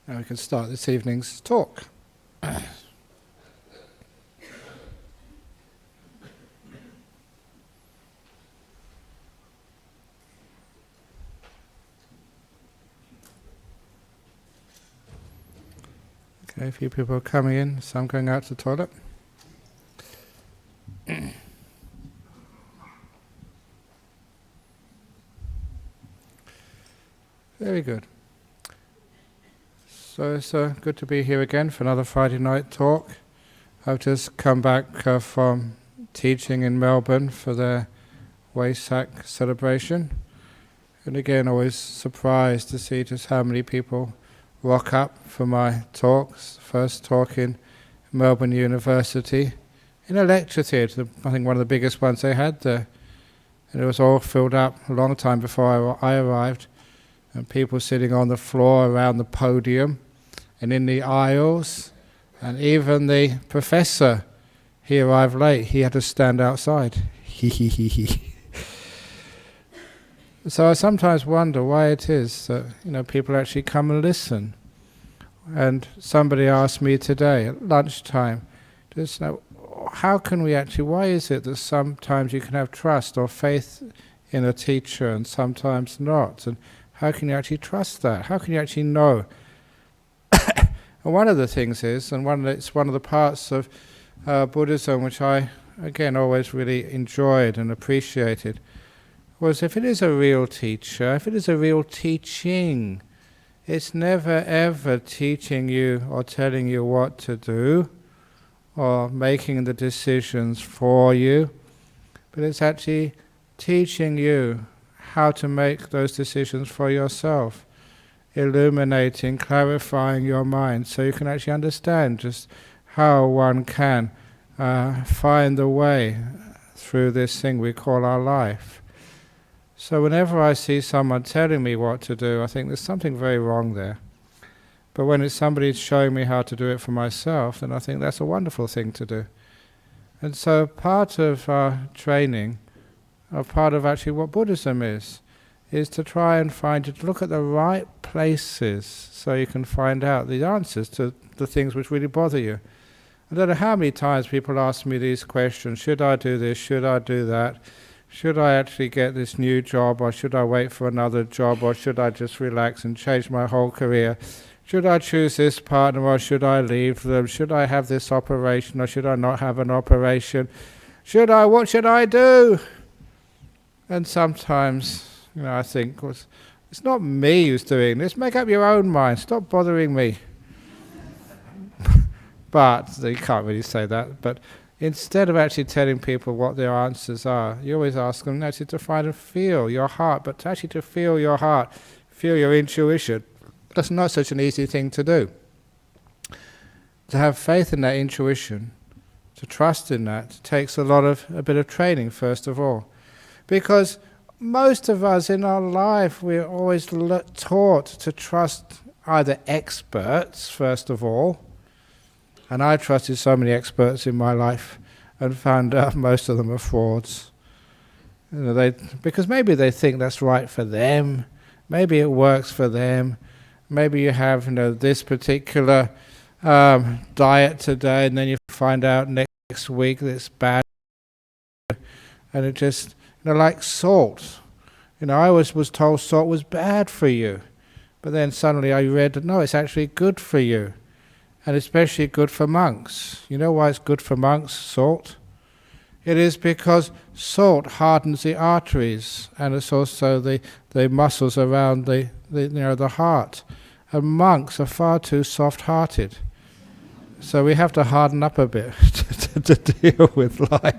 Now we can start this evening's talk. Okay, a few people are coming in, some going out to the toilet. Very good. So it's good to be here again for another Friday night talk. I've just come back from teaching in Melbourne for their Waisak celebration. And again, always surprised to see just how many people rock up for my talks. First talk in Melbourne University, in a lecture theatre, I think one of the biggest ones they had there. And it was all filled up a long time before I arrived. And people sitting on the floor around the podium and in the aisles. And even the professor, he arrived late, he had to stand outside. So I sometimes wonder why it is that people actually come and listen. And somebody asked me today at lunchtime, just how can we actually, why is it that sometimes you can have trust or faith in a teacher and sometimes not? And how can you actually trust that? How can you actually know? And one of the things is, and it's one of the parts of Buddhism which I, again, always really enjoyed and appreciated, was if it is a real teacher, if it is a real teaching, it's never ever teaching you or telling you what to do or making the decisions for you, but it's actually teaching you how to make those decisions for yourself, illuminating, clarifying your mind so you can actually understand just how one can find the way through this thing we call our life. So whenever I see someone telling me what to do, I think there's something very wrong there. But when it's somebody showing me how to do it for myself, then I think that's a wonderful thing to do. And so part of our training, or part of actually what Buddhism is to try and to look at the right places so you can find out the answers to the things which really bother you. I don't know how many times people ask me these questions: should I do this, should I do that? Should I actually get this new job, or should I wait for another job, or should I just relax and change my whole career? Should I choose this partner, or should I leave them? Should I have this operation, or should I not have an operation? What should I do? And sometimes, I think, it's not me who's doing this. Make up your own mind. Stop bothering me. But, you can't really say that, but instead of actually telling people what their answers are, you always ask them actually to find and feel your heart, but actually to feel your heart, feel your intuition. That's not such an easy thing to do. To have faith in that intuition, to trust in that, takes a bit of training first of all. Because most of us in our life, we're always taught to trust either experts first of all, and I trusted so many experts in my life and found out most of them are frauds. Because maybe they think that's right for them, maybe it works for them, maybe you have this particular diet today, and then you find out next week that it's bad, and it just like salt. I always was told salt was bad for you, but then suddenly I read that no, it's actually good for you. And especially good for monks. You know why it's good for monks, salt? It is because salt hardens the arteries, and it's also the muscles around the heart. And monks are far too soft-hearted. So we have to harden up a bit to deal with life.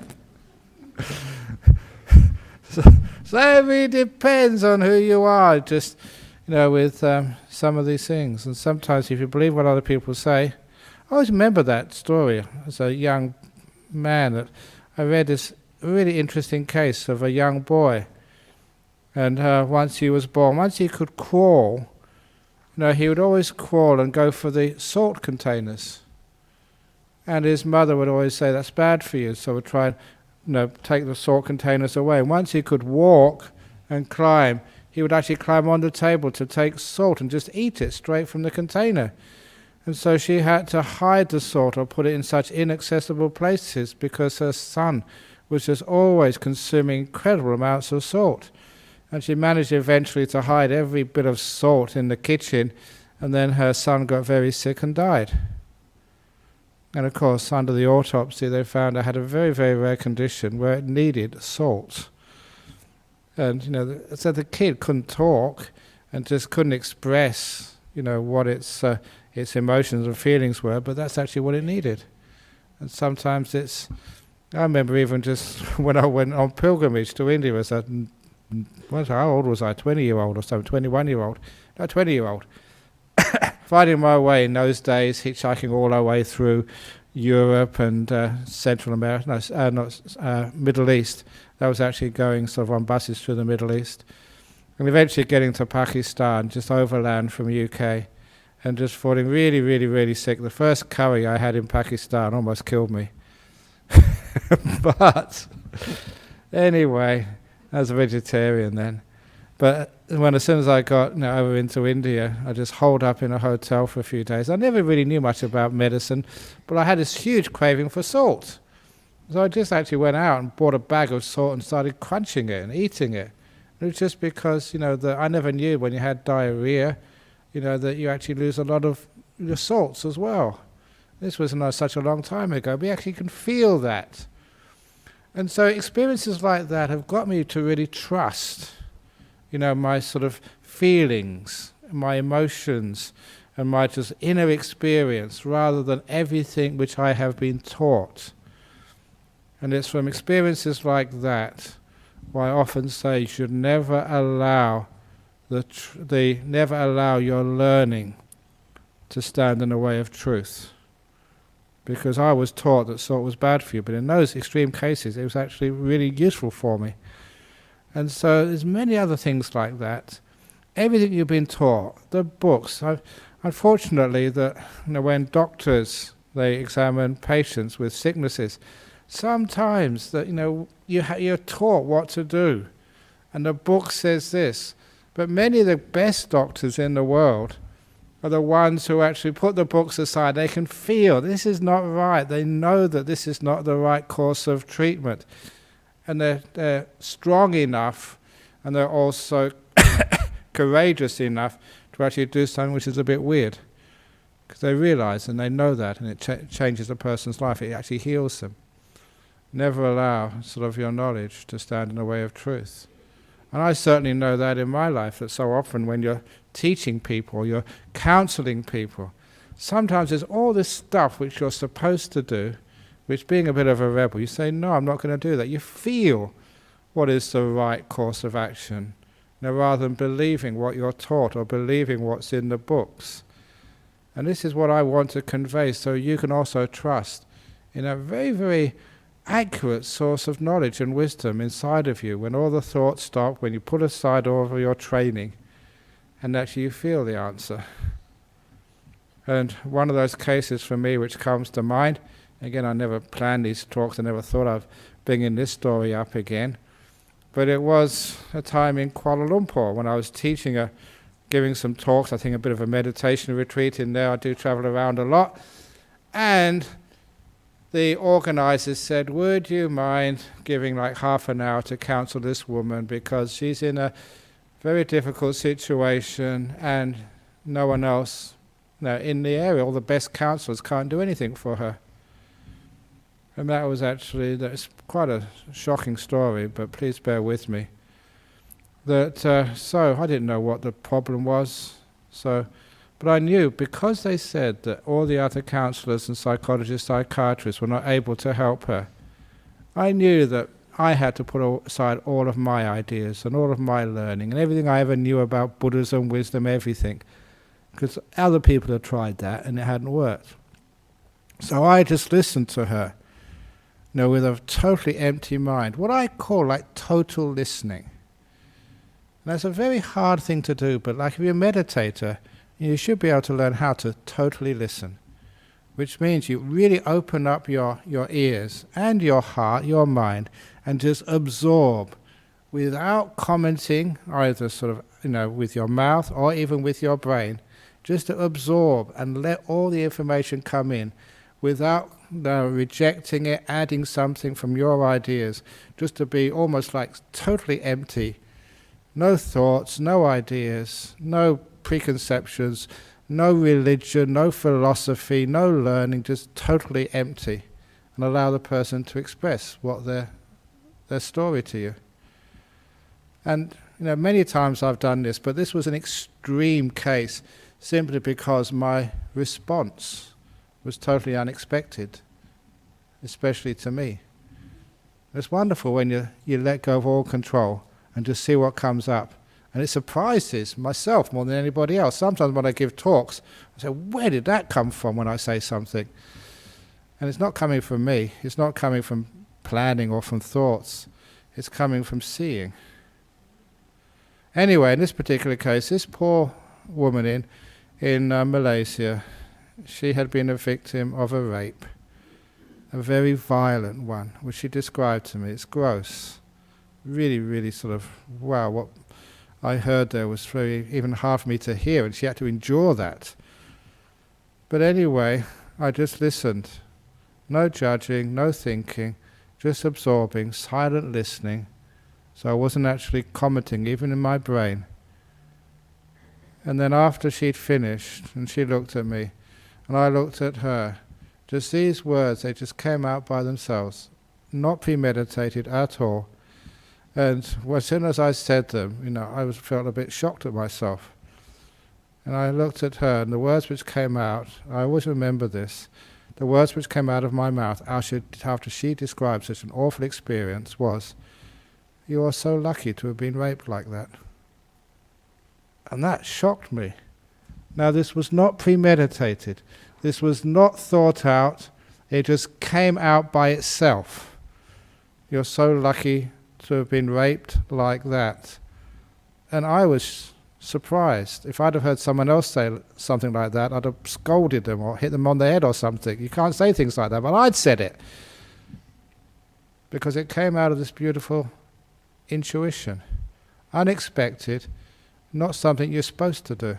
So it really depends on who you are, just with some of these things. And sometimes if you believe what other people say, I always remember that story as a young man. That I read this really interesting case of a young boy. And once he was born, once he could crawl, he would always crawl and go for the salt containers. And his mother would always say, that's bad for you, so would try and take the salt containers away. And once he could walk and climb, he would actually climb on the table to take salt and just eat it straight from the container. And so she had to hide the salt or put it in such inaccessible places because her son was just always consuming incredible amounts of salt. And she managed eventually to hide every bit of salt in the kitchen, and then her son got very sick and died. And of course, under the autopsy, they found I had a very, very rare condition where it needed salt. And, so the kid couldn't talk and just couldn't express, what its emotions and feelings were, but that's actually what it needed. And sometimes I remember even just when I went on pilgrimage to India as how old was I? 20-year-old or something, 21-year-old? No, 20-year-old. Finding my way in those days, hitchhiking all our way through Europe and Central America, Middle East. That was actually going sort of on buses through the Middle East. And eventually getting to Pakistan, just overland from UK, and just falling really, really, really sick. The first curry I had in Pakistan almost killed me. But anyway, I was a vegetarian then. But as soon as I got over into India, I just holed up in a hotel for a few days. I never really knew much about medicine, but I had this huge craving for salt. So I just actually went out and bought a bag of salt and started crunching it and eating it. It was just because, that I never knew when you had diarrhea, that you actually lose a lot of your salts as well. This was not such a long time ago, but you actually can feel that. And so experiences like that have got me to really trust my sort of feelings, my emotions, and my just inner experience, rather than everything which I have been taught. And it's from experiences like that why I often say you should never allow never allow your learning to stand in the way of truth. Because I was taught that salt was bad for you, but in those extreme cases it was actually really useful for me. And so there's many other things like that. Everything you've been taught, the books. Unfortunately, when doctors they examine patients with sicknesses, sometimes that you're taught what to do, and the book says this. But many of the best doctors in the world are the ones who actually put the books aside. They can feel this is not right. They know that this is not the right course of treatment. And they're strong enough, and they're also courageous enough to actually do something which is a bit weird. Because they realize and they know that, and it changes a person's life. It actually heals them. Never allow sort of your knowledge to stand in the way of truth. And I certainly know that in my life, that so often when you're teaching people, you're counseling people, sometimes there's all this stuff which you're supposed to do, which being a bit of a rebel, you say, no, I'm not going to do that. You feel what is the right course of action, rather than believing what you're taught or believing what's in the books. And this is what I want to convey, so you can also trust in a very, very accurate source of knowledge and wisdom inside of you, when all the thoughts stop, when you put aside all of your training, and actually you feel the answer. And one of those cases for me which comes to mind, again, I never planned these talks, I never thought of bringing this story up again, but it was a time in Kuala Lumpur when I was teaching, giving some talks, I think a bit of a meditation retreat in there. I do travel around a lot, and the organizers said, would you mind giving like half an hour to counsel this woman, because she's in a very difficult situation and no one else in the area, all the best counselors can't do anything for her. And that's quite a shocking story, but please bear with me. So I didn't know what the problem was, but I knew, because they said that all the other counselors and psychologists, psychiatrists were not able to help her, I knew that I had to put aside all of my ideas and all of my learning and everything I ever knew about Buddhism, wisdom, everything, because other people had tried that and it hadn't worked. So I just listened to her, with a totally empty mind, what I call like total listening. And that's a very hard thing to do, but like if you're a meditator, you should be able to learn how to totally listen, which means you really open up your ears and your heart, your mind, and just absorb without commenting, either sort of with your mouth or even with your brain, just to absorb and let all the information come in without rejecting it, adding something from your ideas, just to be almost like totally empty. No thoughts, no ideas, no preconceptions, no religion, no philosophy, no learning, just totally empty. And allow the person to express what their story to you. And many times I've done this, but this was an extreme case simply because my response was totally unexpected, especially to me. It's wonderful when you let go of all control and just see what comes up. And it surprises myself more than anybody else. Sometimes when I give talks, I say, where did that come from when I say something? And it's not coming from me. It's not coming from planning or from thoughts. It's coming from seeing. Anyway, in this particular case, this poor woman in Malaysia, she had been a victim of a rape, a very violent one, which she described to me. It's gross. Really, really sort of, wow, what I heard there was very even hard for me to hear, and she had to endure that. But anyway, I just listened. No judging, no thinking, just absorbing, silent listening. So I wasn't actually commenting, even in my brain. And then after she'd finished, and she looked at me, and I looked at her, just these words, they just came out by themselves, not premeditated at all. And as soon as I said them, I felt a bit shocked at myself. And I looked at her, and the words which came out, I always remember this, the words which came out of my mouth after she described such an awful experience was, "You are so lucky to have been raped like that." And that shocked me. Now this was not premeditated. This was not thought out. It just came out by itself. You're so lucky to have been raped like that. And I was surprised. If I'd have heard someone else say something like that, I'd have scolded them or hit them on the head or something. You can't say things like that, but I'd said it. Because it came out of this beautiful intuition. Unexpected, not something you're supposed to do.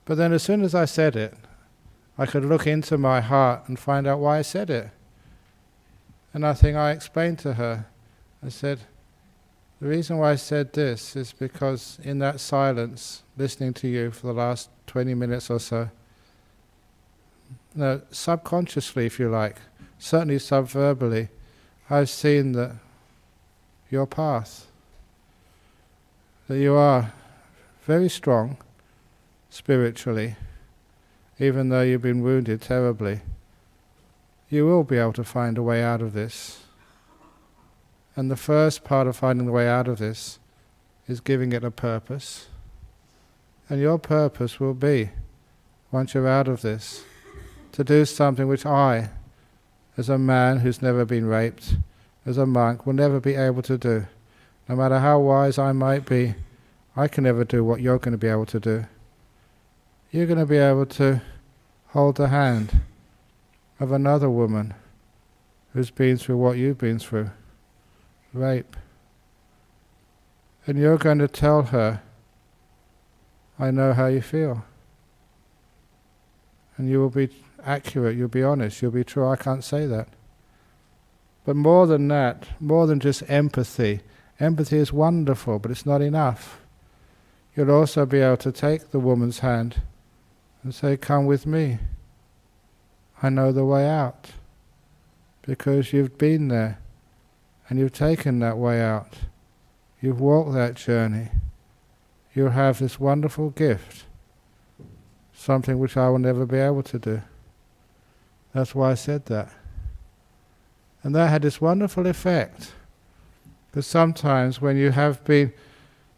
But then as soon as I said it, I could look into my heart and find out why I said it. And I think I explained to her, I said, the reason why I said this is because in that silence, listening to you for the last 20 minutes or so, subconsciously, if you like, certainly subverbally, I've seen that your path, that you are very strong spiritually, even though you've been wounded terribly. You will be able to find a way out of this. And the first part of finding the way out of this is giving it a purpose. And your purpose will be, once you're out of this, to do something which I, as a man who's never been raped, as a monk, will never be able to do. No matter how wise I might be, I can never do what you're going to be able to do. You're going to be able to hold the hand of another woman who's been through what you've been through. Rape. And you're going to tell her, I know how you feel. And you will be accurate, you'll be honest, you'll be true. I can't say that. But more than that, more than just empathy. Empathy is wonderful, but it's not enough. You'll also be able to take the woman's hand and say, come with me. I know the way out. Because you've been there. And you've taken that way out. You've walked that journey. You'll have this wonderful gift. Something which I will never be able to do. That's why I said that. And that had this wonderful effect. Because sometimes when you have been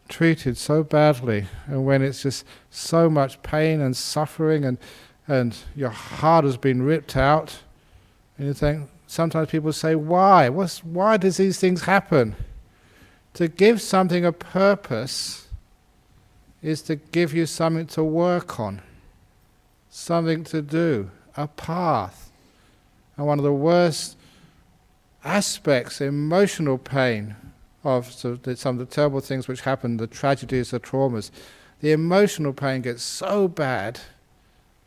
treated so badly, and when it's just so much pain and suffering, and your heart has been ripped out, and you think, sometimes people say, why? Why does these things happen? To give something a purpose is to give you something to work on, something to do, a path. And one of the worst aspects, emotional pain, of some of the terrible things which happen, the tragedies, the traumas, the emotional pain gets so bad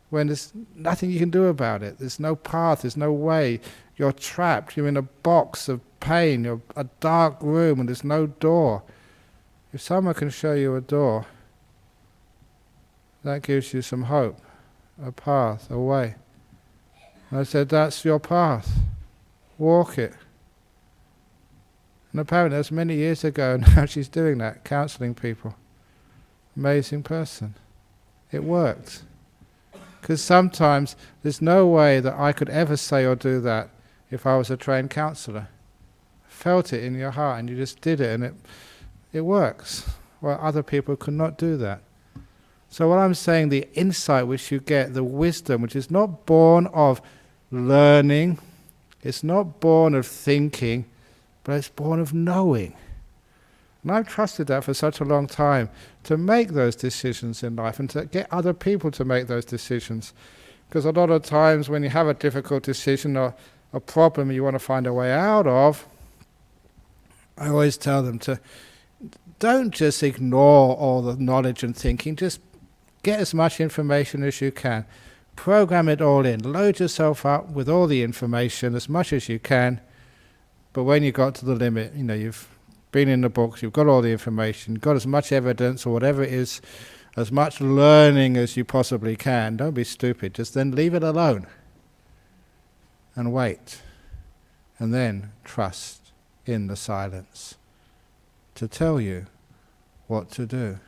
when there's nothing you can do about it. There's no path, there's no way. You're trapped, you're in a box of pain, you're a dark room and there's no door. If someone can show you a door, that gives you some hope, a path, a way. And I said, that's your path. Walk it. And apparently that's many years ago, and now she's doing that, counselling people. Amazing person. It worked. Because sometimes there's no way that I could ever say or do that if I was a trained counsellor. Felt it in your heart and you just did it, and it works. Well, other people could not do that. So what I'm saying, the insight which you get, the wisdom, which is not born of learning, it's not born of thinking, but it's born of knowing. And I've trusted that for such a long time, to make those decisions in life and to get other people to make those decisions. Because a lot of times when you have a difficult decision or a problem you want to find a way out of, I always tell them to don't just ignore all the knowledge and thinking, just get as much information as you can. Program it all in. Load yourself up with all the information as much as you can. But when you got to the limit, you've been in the books, you've got all the information, got as much evidence or whatever it is, as much learning as you possibly can. Don't be stupid. Just then leave it alone. And wait. And then trust in the silence to tell you what to do.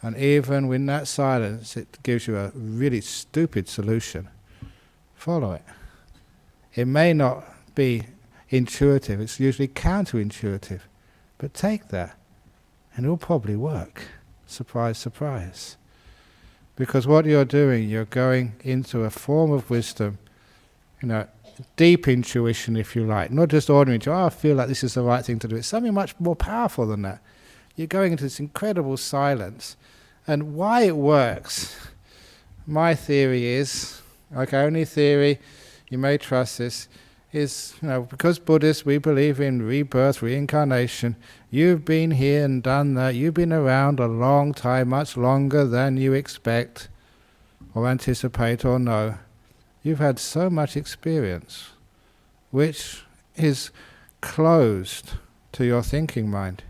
And even in that silence, it gives you a really stupid solution. Follow it. It may not be intuitive, it's usually counterintuitive, but take that and it will probably work. Surprise, surprise. Because what you're doing, you're going into a form of wisdom, deep intuition, if you like, not just ordinary intuition. I feel like this is the right thing to do. It's something much more powerful than that. You're going into this incredible silence. And why it works, my theory is, only theory, you may trust this, is, because Buddhists, we believe in rebirth, reincarnation. You've been here and done that. You've been around a long time, much longer than you expect or anticipate or know. You've had so much experience, which is closed to your thinking mind.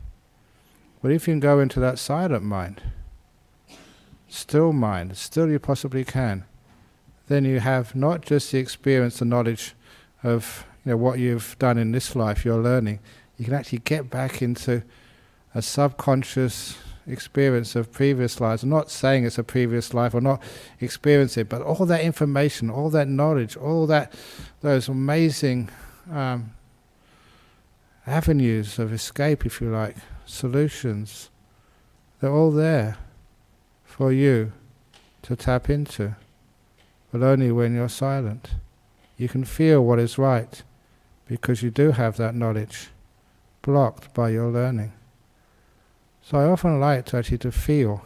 But if you can go into that silent mind, still mind, still you possibly can, then you have not just the experience, the knowledge of what you've done in this life, you're learning. You can actually get back into a subconscious experience of previous lives. I'm not saying it's a previous life or not experience it, but all that information, all that knowledge, all those amazing avenues of escape, if you like, solutions, they're all there for you to tap into, but only when you're silent. You can feel what is right because you do have that knowledge blocked by your learning. So I often like to actually to feel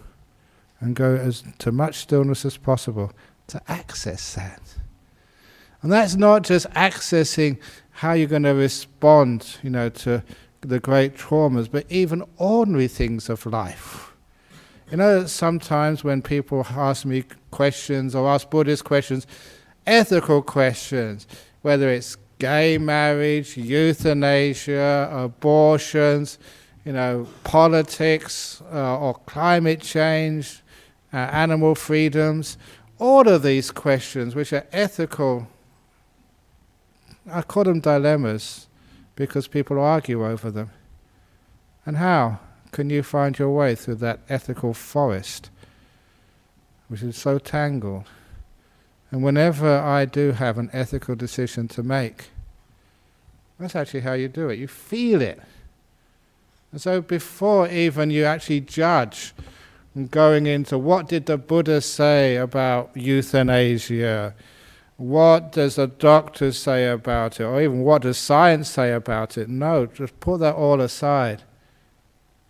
and go to much stillness as possible to access that. And that's not just accessing how you're going to respond, to the great traumas, but even ordinary things of life. Sometimes when people ask me questions or ask Buddhist questions, ethical questions, whether it's gay marriage, euthanasia, abortions, politics or climate change, animal freedoms, all of these questions which are ethical, I call them dilemmas because people argue over them. And how can you find your way through that ethical forest which is so tangled? And whenever I do have an ethical decision to make, that's actually how you do it. You feel it. And so before even you actually judge, going into what did the Buddha say about euthanasia, what does the doctor say about it, or even what does science say about it? No, just put that all aside.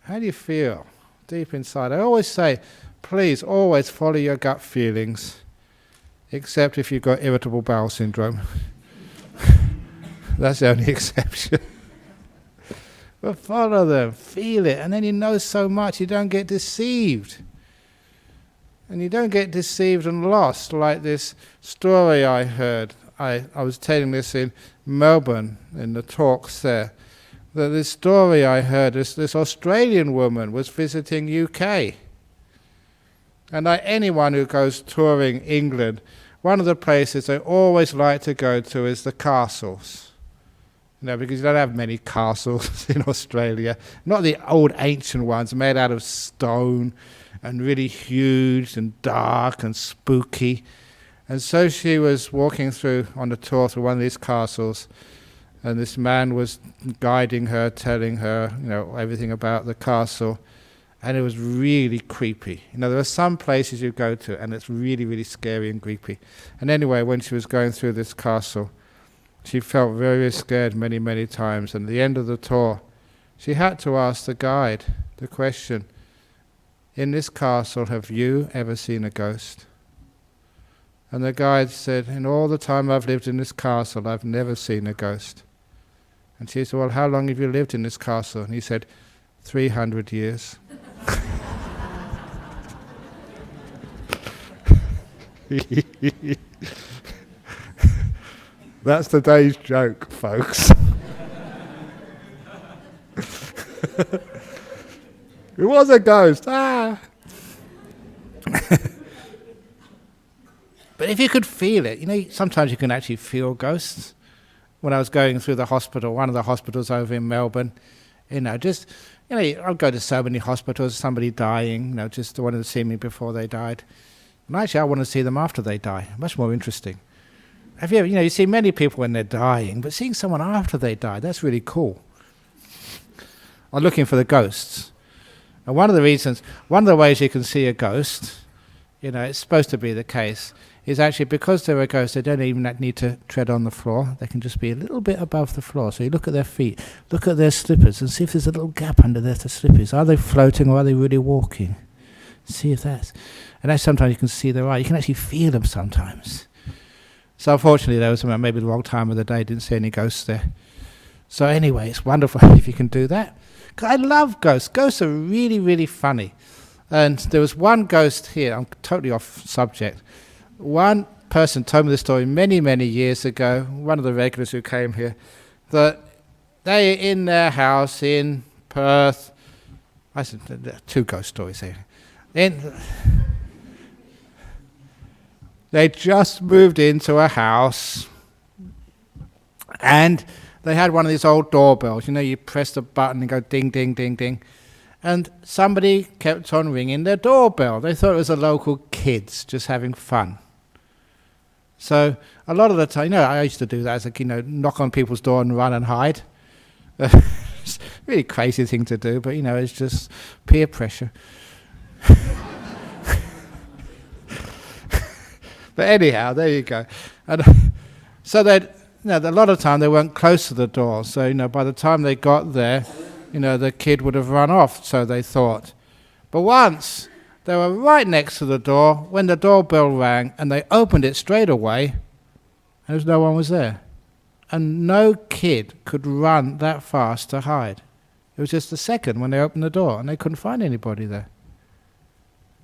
How do you feel deep inside? I always say, please always follow your gut feelings, except if you've got irritable bowel syndrome. That's the only exception. But follow them, feel it, and then you know so much, you don't get deceived. And you don't get deceived and lost, like this story I heard. I was telling this in Melbourne, in the talks there, that this story I heard, this Australian woman was visiting UK. And like anyone who goes touring England, one of the places they always like to go to is the castles. Because you don't have many castles in Australia. Not the old ancient ones made out of stone and really huge and dark and spooky. And so she was walking through on the tour through one of these castles, and this man was guiding her, telling her, everything about the castle. And it was really creepy. There are some places you go to and it's really, really scary and creepy. And anyway, when she was going through this castle, she felt very, very scared many, many times. And at the end of the tour, she had to ask the guide the question, in this castle, have you ever seen a ghost? And the guide said, in all the time I've lived in this castle, I've never seen a ghost. And she said, well, how long have you lived in this castle? And he said, 300 years. That's today's joke, folks. It was a ghost. But if you could feel it, sometimes you can actually feel ghosts. When I was going through the hospital, one of the hospitals over in Melbourne, I'll go to so many hospitals, somebody dying, just wanted to see me before they died. And actually, I want to see them after they die. Much more interesting. Have you ever, you see many people when they're dying, but seeing someone after they die, that's really cool. I'm looking for the ghosts. And one of the ways you can see a ghost, it's supposed to be the case, is actually because they're a ghost, they don't even need to tread on the floor. They can just be a little bit above the floor. So you look at their feet, look at their slippers, and see if there's a little gap under their slippers. Are they floating or are they really walking? See if that's... And then sometimes you can see their eye. You can actually feel them sometimes. So unfortunately, there was maybe the wrong time of the day, didn't see any ghosts there. So anyway, it's wonderful if you can do that. 'Cause I love ghosts. Ghosts are really, really funny. And there was one ghost here. I'm totally off subject. One person told me the story many, many years ago, one of the regulars who came here, that they in their house in Perth, I said, there are two ghost stories here. They just moved into a house and they had one of these old doorbells. You press the button and go ding, ding, ding, ding. And somebody kept on ringing their doorbell. They thought it was the local kids just having fun. So a lot of the time, I used to do that as a knock on people's door and run and hide. It's a really crazy thing to do, but it's just peer pressure. But anyhow, there you go. And so a lot of time they weren't close to the door. So by the time they got there, the kid would have run off. So they thought. But once they were right next to the door when the doorbell rang, and they opened it straight away, and no one was there, and no kid could run that fast to hide. It was just a second when they opened the door, and they couldn't find anybody there.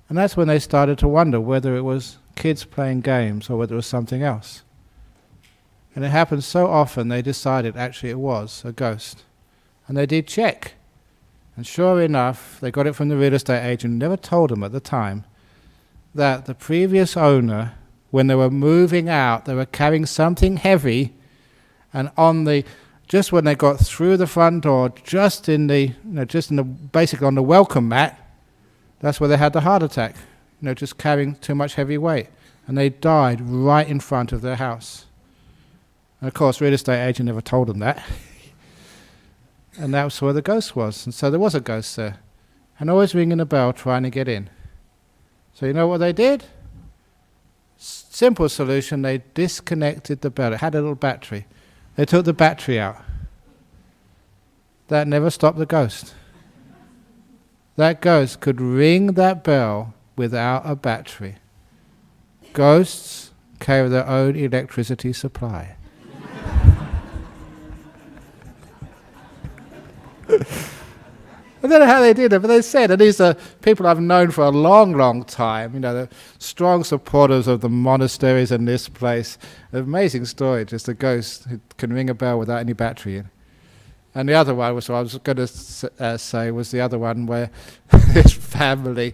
And that's when they started to wonder whether it was kids playing games or whether it was something else. And it happened so often they decided actually it was a ghost. And they did check. And sure enough, they got it from the real estate agent, never told them at the time, that the previous owner, when they were moving out, they were carrying something heavy, and just when they got through the front door, basically on the welcome mat, that's where they had the heart attack. Just carrying too much heavy weight. And they died right in front of their house. And of course, real estate agent never told them that. And that was where the ghost was. And so there was a ghost there. And always ringing a bell trying to get in. So you know what they did? Simple solution, they disconnected the bell. It had a little battery. They took the battery out. That never stopped the ghost. That ghost could ring that bell without a battery. Ghosts carry their own electricity supply. I don't know how they did it, but they said, and these are people I've known for a long, long time, they're strong supporters of the monasteries and this place. An amazing story, just a ghost who can ring a bell without any battery in. And the other one, which I was going to say, was the other one where this family,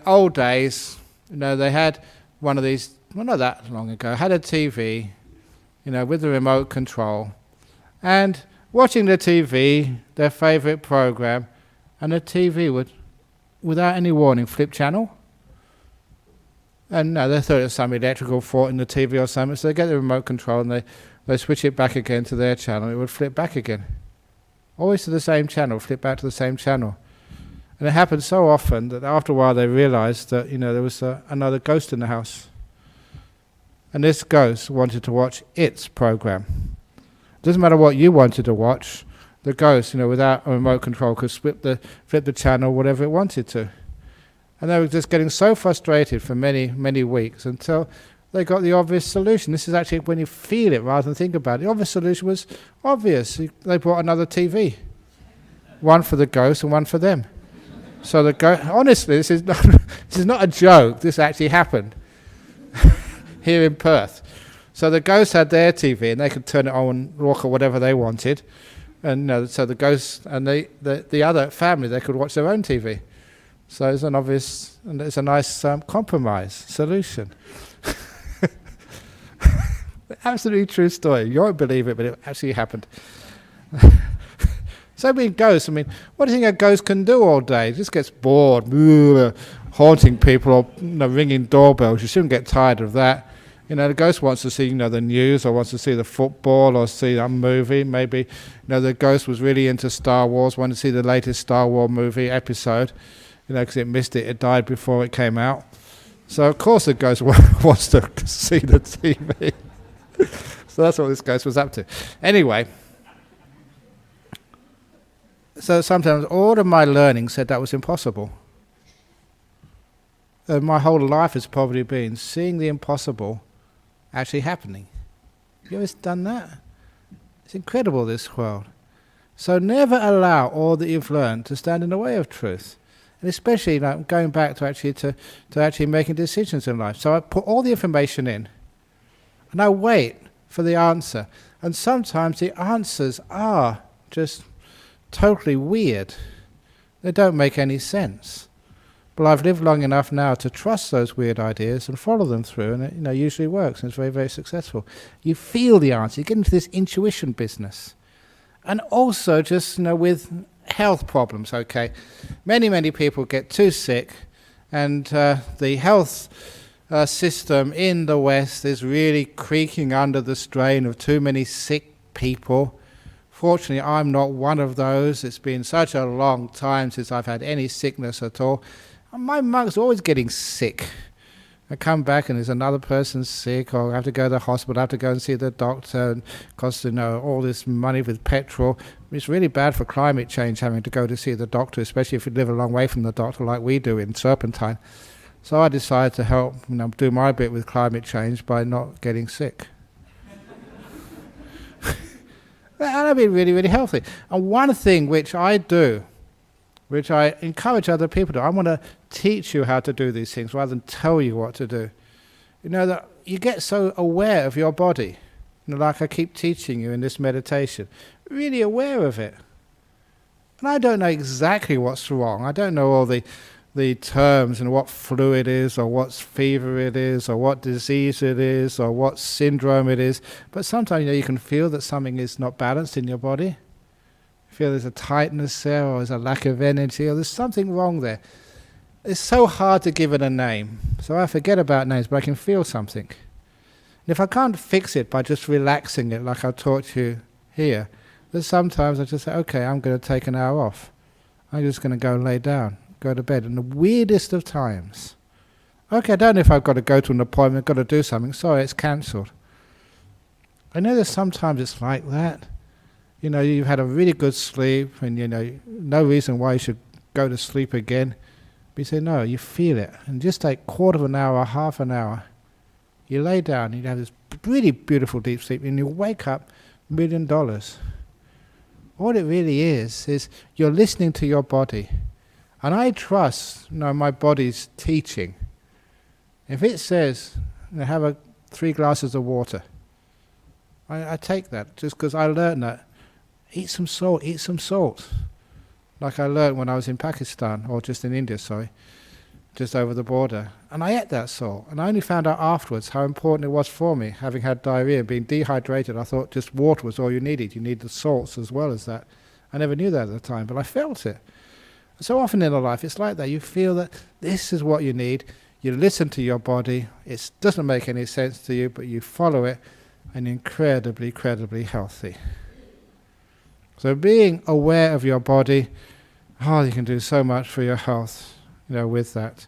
old days, they had one of these, well, not that long ago, had a TV, with the remote control, and watching the TV, their favourite program, and the TV would, without any warning, flip channel. And they thought it was some electrical fault in the TV or something, so they get the remote control and they switch it back again to their channel, it would flip back again. Always to the same channel, flip back to the same channel. And it happened so often that after a while they realised that, there was another ghost in the house. And this ghost wanted to watch its program. Doesn't matter what you wanted to watch, the ghost, without a remote control, could flip the channel, whatever it wanted to. And they were just getting so frustrated for many, many weeks until they got the obvious solution. This is actually when you feel it rather than think about it. The obvious solution was obvious. They bought another TV. One for the ghost and one for them. So the ghost, honestly, this is not a joke. This actually happened here in Perth. So the ghosts had their TV and they could turn it on, rock or whatever they wanted. And so the ghosts and the other family, they could watch their own TV. So it's an obvious, and it's a nice compromise solution. Absolutely true story. You won't believe it, but it actually happened. So being ghosts, what do you think a ghost can do all day? It just gets bored, haunting people or ringing doorbells. You shouldn't get tired of that. The ghost wants to see, the news, or wants to see the football, or see a movie. Maybe, the ghost was really into Star Wars, wanted to see the latest Star Wars movie episode, because it missed it. It died before it came out. So, of course, the ghost wants to see the TV. So that's what this ghost was up to. Anyway, so sometimes all of my learning said that was impossible. My whole life has probably been seeing the impossible actually happening. You ever done that? It's incredible, this world. So never allow all that you've learned to stand in the way of truth. And especially going back to actually making decisions in life. So I put all the information in and I wait for the answer. And sometimes the answers are just totally weird. They don't make any sense. But I've lived long enough now to trust those weird ideas and follow them through, and it usually works, and it's very, very successful. You feel the answer. You get into this intuition business. And also just, with health problems, okay. Many, many people get too sick, and the health system in the West is really creaking under the strain of too many sick people. Fortunately, I'm not one of those. It's been such a long time since I've had any sickness at all. My monk's always getting sick. I come back and there's another person sick, or I have to go to the hospital, I have to go and see the doctor, and it costs all this money with petrol. It's really bad for climate change having to go to see the doctor, especially if you live a long way from the doctor like we do in Serpentine. So I decided to help do my bit with climate change by not getting sick. And I've been really, really healthy. And one thing which I do, which I encourage other people to do, I want to teach you how to do these things rather than tell you what to do. That you get so aware of your body, like I keep teaching you in this meditation, really aware of it. And I don't know exactly what's wrong. I don't know all the terms and what flu it is, or what fever it is, or what disease it is, or what syndrome it is. But sometimes you can feel that something is not balanced in your body. You feel there's a tightness there, or there's a lack of energy, or there's something wrong there. It's so hard to give it a name. So I forget about names, but I can feel something. And if I can't fix it by just relaxing it like I taught you here, then sometimes I just say, okay, I'm going to take an hour off. I'm just going to go and lay down, go to bed. In the weirdest of times. Okay, I don't know if I've got to go to an appointment, got to do something. Sorry, it's cancelled. I know that sometimes it's like that. You've had a really good sleep, and no reason why you should go to sleep again. But you say, no, you feel it. And just take a quarter of an hour, half an hour, you lay down, you have this really beautiful deep sleep, and you wake up $1 million. All it really is you're listening to your body. And I trust my body's teaching. If it says, have 3 glasses of water, I take that just because I learned that. Eat some salt, eat some salt. Like I learned when I was in Pakistan, or just in India, sorry, just over the border. And I ate that salt. And I only found out afterwards how important it was for me, having had diarrhea and being dehydrated. I thought just water was all you needed. You need the salts as well as that. I never knew that at the time, but I felt it. So often in our life, it's like that. You feel that this is what you need. You listen to your body. It doesn't make any sense to you, but you follow it, and incredibly, incredibly healthy. So being aware of your body, you can do so much for your health, with that.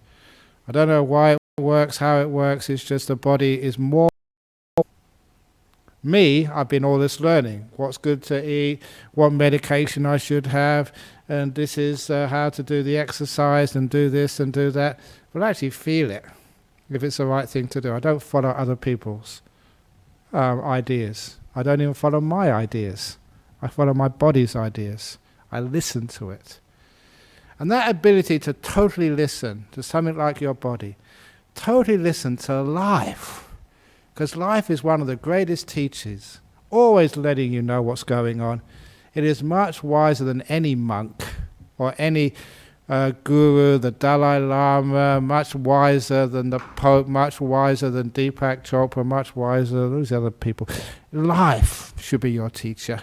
I don't know why it works, how it works. It's just the body is more. Me, I've been all this learning. What's good to eat, what medication I should have, and this is how to do the exercise and do this and do that. But I actually feel it, if it's the right thing to do. I don't follow other people's ideas. I don't even follow my ideas. I follow my body's ideas. I listen to it. And that ability to totally listen to something like your body, totally listen to life, because life is one of the greatest teachers, always letting you know what's going on. It is much wiser than any monk or any guru, the Dalai Lama, much wiser than the Pope, much wiser than Deepak Chopra, much wiser than those other people. Life should be your teacher.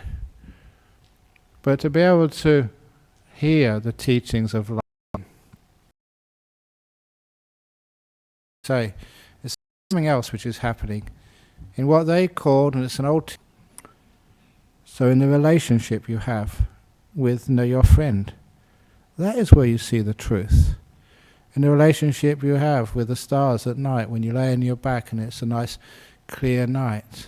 But to be able to hear the teachings of life, it's something else which is happening in what they called, and it's an old so in the relationship you have with your friend, that is where you see the truth. In the relationship you have with the stars at night when you lay on your back and it's a nice clear night.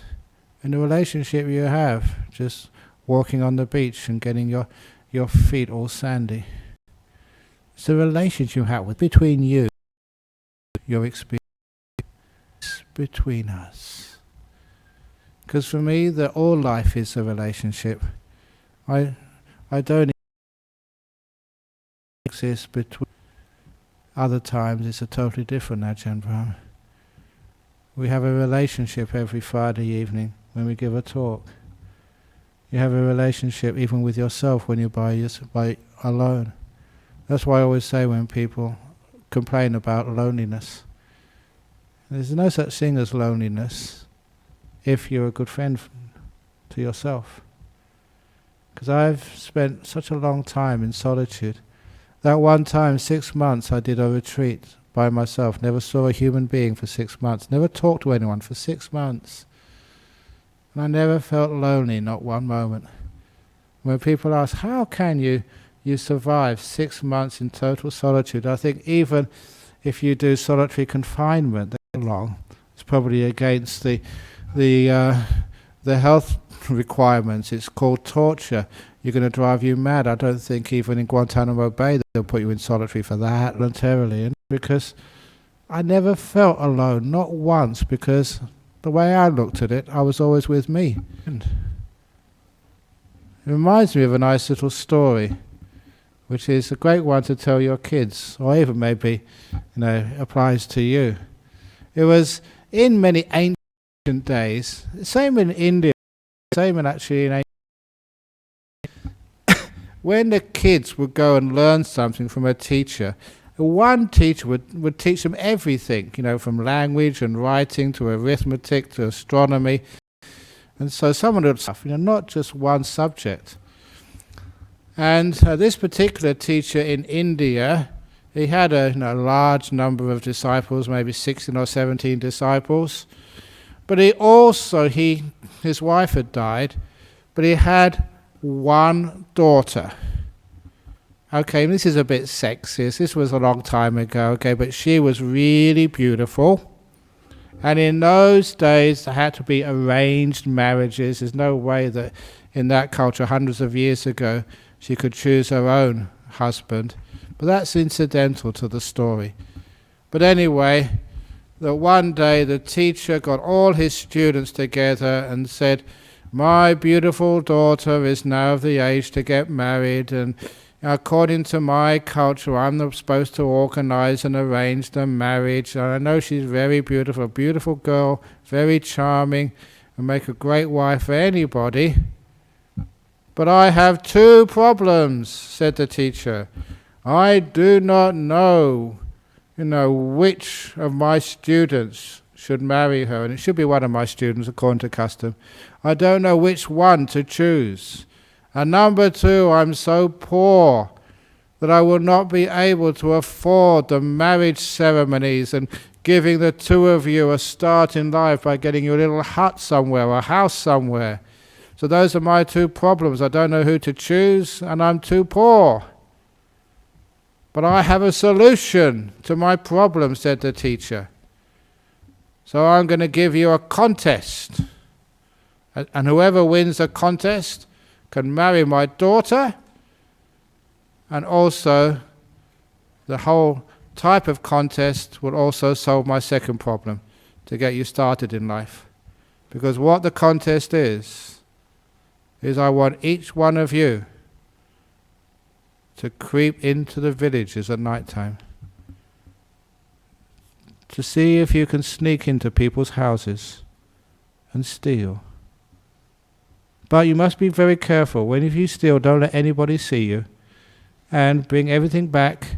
In the relationship you have just walking on the beach and getting your feet all sandy. It's the relationship you have between you, your experience between us. Because for me, all life is a relationship. I don't exist between. Other times it's a totally different Ajahn Brahm. We have a relationship every Friday evening when we give a talk. You have a relationship even with yourself when you're by alone. That's why I always say when people complain about loneliness, there's no such thing as loneliness if you're a good friend to yourself. Because I've spent such a long time in solitude. That one time, 6 months, I did a retreat by myself, never saw a human being for 6 months, never talked to anyone for 6 months. And I never felt lonely, not one moment. When people ask, how can you survive 6 months in total solitude? I think even if you do solitary confinement that long, it's probably against the health requirements. It's called torture. You're going to drive you mad. I don't think even in Guantanamo Bay they'll put you in solitary for that voluntarily. And because I never felt alone, not once, because the way I looked at it, I was always with me. And it reminds me of a nice little story, which is a great one to tell your kids, or even maybe applies to you. It was in many ancient days, same in India, same actually in when the kids would go and learn something from a teacher, one teacher would teach them everything, from language and writing to arithmetic to astronomy. And so someone would stuff, not just one subject. And this particular teacher in India, he had a large number of disciples, maybe 16 or 17 disciples. But he also, his wife had died, but he had one daughter. Okay, this is a bit sexist. This was a long time ago, okay, but she was really beautiful. And in those days, there had to be arranged marriages. There's no way that in that culture, hundreds of years ago, she could choose her own husband. But that's incidental to the story. But anyway, that one day the teacher got all his students together and said, my beautiful daughter is now of the age to get married, and according to my culture, I'm supposed to organize and arrange the marriage. And I know she's very beautiful, a beautiful girl, very charming, and make a great wife for anybody. But I have two problems, said the teacher. I do not know, which of my students should marry her, and it should be one of my students according to custom. I don't know which one to choose. And number two, I'm so poor that I will not be able to afford the marriage ceremonies and giving the two of you a start in life by getting you a little hut somewhere, a house somewhere. So those are my two problems. I don't know who to choose, and I'm too poor. But I have a solution to my problem, said the teacher. So I'm going to give you a contest. And whoever wins the contest can marry my daughter, and also the whole type of contest will also solve my second problem, to get you started in life. Because what the contest is I want each one of you to creep into the villages at night time, to see if you can sneak into people's houses and steal. But you must be very careful. If you steal, don't let anybody see you, and bring everything back,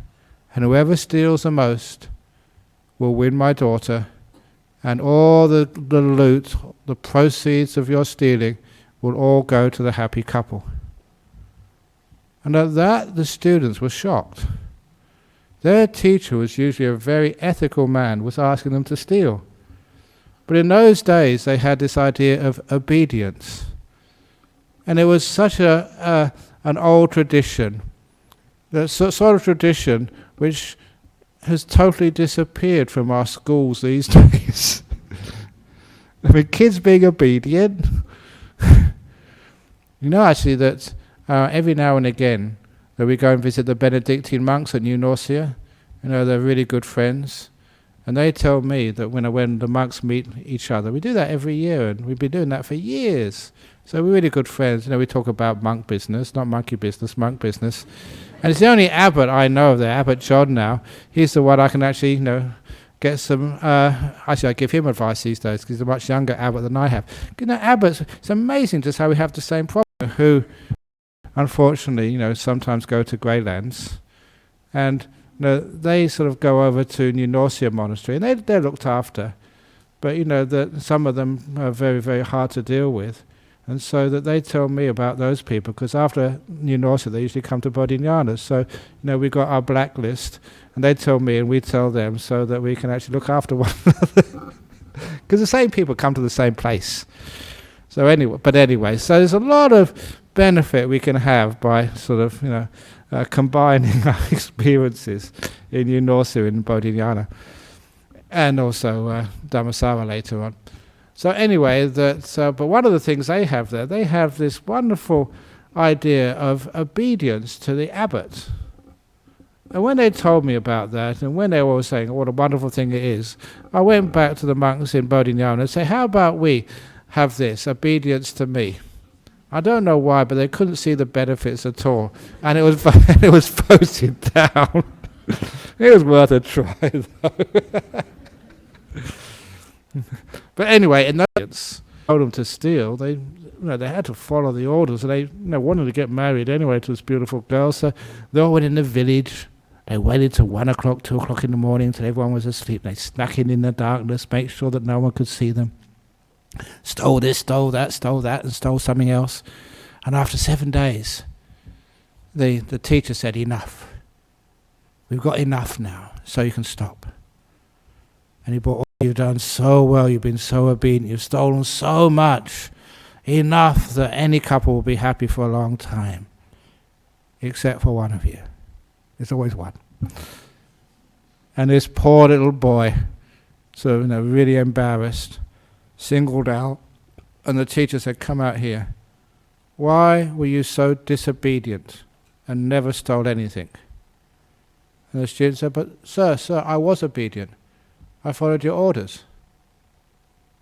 and whoever steals the most will win my daughter, and all the loot, the proceeds of your stealing will all go to the happy couple. And at that the students were shocked. Their teacher was usually a very ethical man, was asking them to steal. But in those days they had this idea of obedience. And it was such an old tradition, the sort of tradition which has totally disappeared from our schools these days. I mean, kids being obedient. Actually that every now and again that we go and visit the Benedictine monks at New Norcia, they're really good friends. And they tell me that when the monks meet each other, we do that every year, and we've been doing that for years. So we're really good friends. We talk about monk business, not monkey business, monk business. And it's the only abbot I know there, Abbot John now. He's the one I can actually, get some... actually, I give him advice these days because he's a much younger abbot than I have. Abbots, it's amazing just how we have the same problem, who, unfortunately, sometimes go to Greylands. And they sort of go over to New Norcia Monastery, and they're looked after. But, some of them are very, very hard to deal with. And so that they tell me about those people, because after New Norcia they usually come to Bodhinyana. So, we got our blacklist, and they tell me and we tell them, so that we can actually look after one another. Because the same people come to the same place. So anyway, so there's a lot of benefit we can have by sort of, combining our experiences in New Norcia and Bodhinyana, and also Dhammasara later on. So anyway, but one of the things they have there, they have this wonderful idea of obedience to the abbot. And when they told me about that, and when they were all saying what a wonderful thing it is, I went back to the monks in Bodhinyana and said, how about we have this, obedience to me? I don't know why, but they couldn't see the benefits at all. And it was voted down. It was worth a try, though. But anyway, in those told them to steal, they had to follow the orders. And they wanted to get married anyway to this beautiful girl. So they all went in the village. They waited till 1 o'clock, 2 o'clock in the morning until everyone was asleep. They snuck in the darkness, make sure that no one could see them. Stole this, stole that, and stole something else. And after 7 days, the teacher said, enough. We've got enough now, so you can stop. And he brought, you've done so well, you've been so obedient, you've stolen so much, enough that any couple will be happy for a long time, except for one of you. There's always one. And this poor little boy, so really embarrassed, singled out, and the teacher said, come out here. Why were you so disobedient and never stole anything? And the student said, but sir, I was obedient. I followed your orders.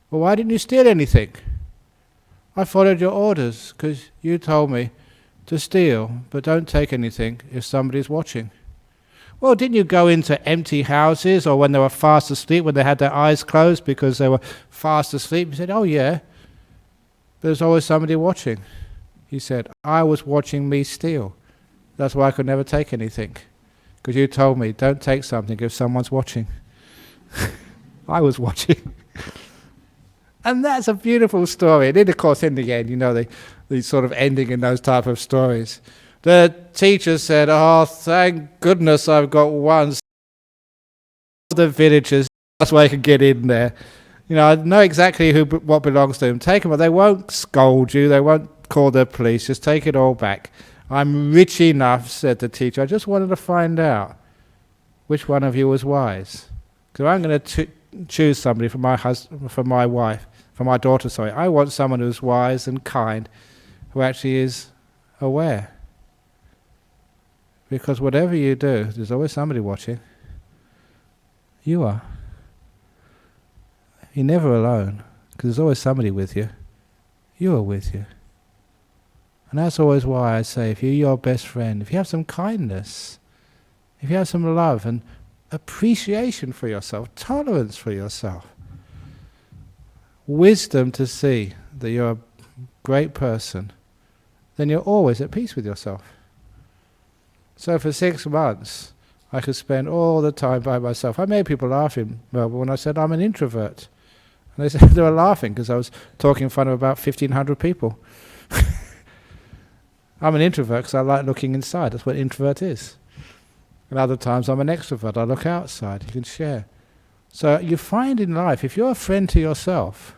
Well, why didn't you steal anything? I followed your orders because you told me to steal, but don't take anything if somebody's watching. Well, didn't you go into empty houses or when they were fast asleep, when they had their eyes closed because they were fast asleep? He said, oh yeah, but there's always somebody watching. He said, I was watching me steal. That's why I could never take anything. Because you told me, don't take something if someone's watching. I was watching. And that's a beautiful story. And then, of course, in the end, the sort of ending in those type of stories. The teacher said, oh, thank goodness I've got one. The villagers, that's why I can get in there. I know exactly what belongs to them. Take them, but they won't scold you. They won't call the police. Just take it all back. I'm rich enough, said the teacher. I just wanted to find out which one of you was wise. Because I'm going to choose somebody for my husband, for my wife, for my daughter, sorry. I want someone who's wise and kind, who actually is aware. Because whatever you do, there's always somebody watching. You are. You're never alone, because there's always somebody with you. You are with you. And that's always why I say, if you're your best friend, if you have some kindness, if you have some love and appreciation for yourself, tolerance for yourself, wisdom to see that you're a great person, then you're always at peace with yourself. So for 6 months, I could spend all the time by myself. I made people laugh in Melbourne when I said I'm an introvert. And they said they were laughing because I was talking in front of about 1,500 people. I'm an introvert because I like looking inside. That's what introvert is. And other times I'm an extrovert. I look outside. You can share. So you find in life, if you're a friend to yourself,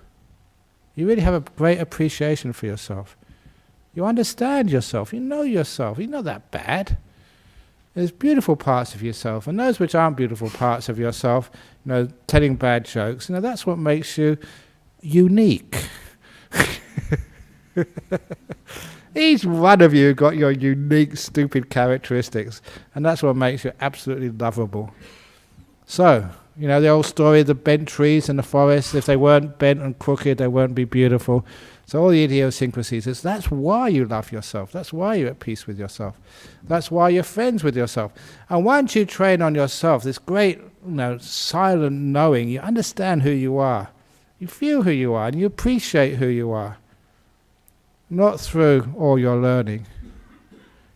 you really have a great appreciation for yourself. You understand yourself. You know yourself. You're not that bad. There's beautiful parts of yourself. And those which aren't beautiful parts of yourself, telling bad jokes, that's what makes you unique. Each one of you got your unique, stupid characteristics, and that's what makes you absolutely lovable. So, the old story of the bent trees in the forest, if they weren't bent and crooked, they won't be beautiful. So all the idiosyncrasies, that's why you love yourself. That's why you're at peace with yourself. That's why you're friends with yourself. And once you train on yourself, this great, silent knowing, you understand who you are. You feel who you are, and you appreciate who you are. Not through all your learning.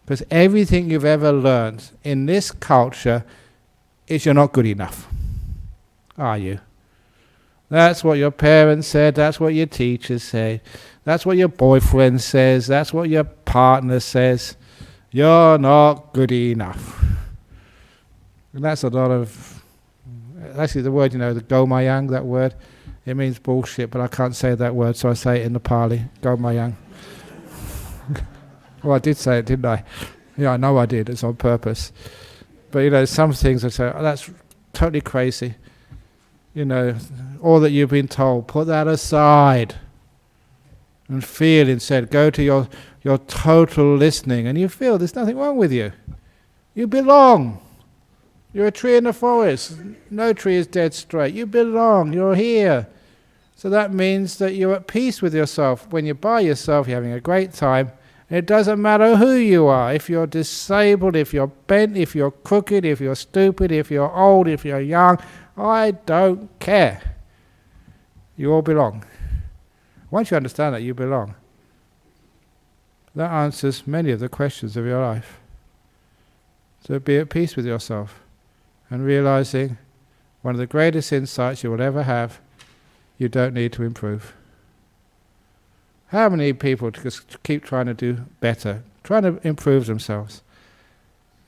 Because everything you've ever learned in this culture is you're not good enough. Are you? That's what your parents said, that's what your teachers say, that's what your boyfriend says, that's what your partner says. You're not good enough. And that's a lot of, actually the word, the gomayang, that word, it means bullshit, but I can't say that word, so I say it in the Pali, gomayang. Well, I did say it, didn't I? Yeah, I know I did, it's on purpose. But some things I say, that's totally crazy. All that you've been told, put that aside and feel instead. Go to your total listening and you feel there's nothing wrong with you. You belong. You're a tree in the forest. No tree is dead straight. You belong. You're here. So that means that you're at peace with yourself. When you're by yourself, you're having a great time. And it doesn't matter who you are. If you're disabled, if you're bent, if you're crooked, if you're stupid, if you're old, if you're young, I don't care. You all belong. Once you understand that you belong, that answers many of the questions of your life. So be at peace with yourself and realizing one of the greatest insights you will ever have, you don't need to improve. How many people just keep trying to do better, trying to improve themselves?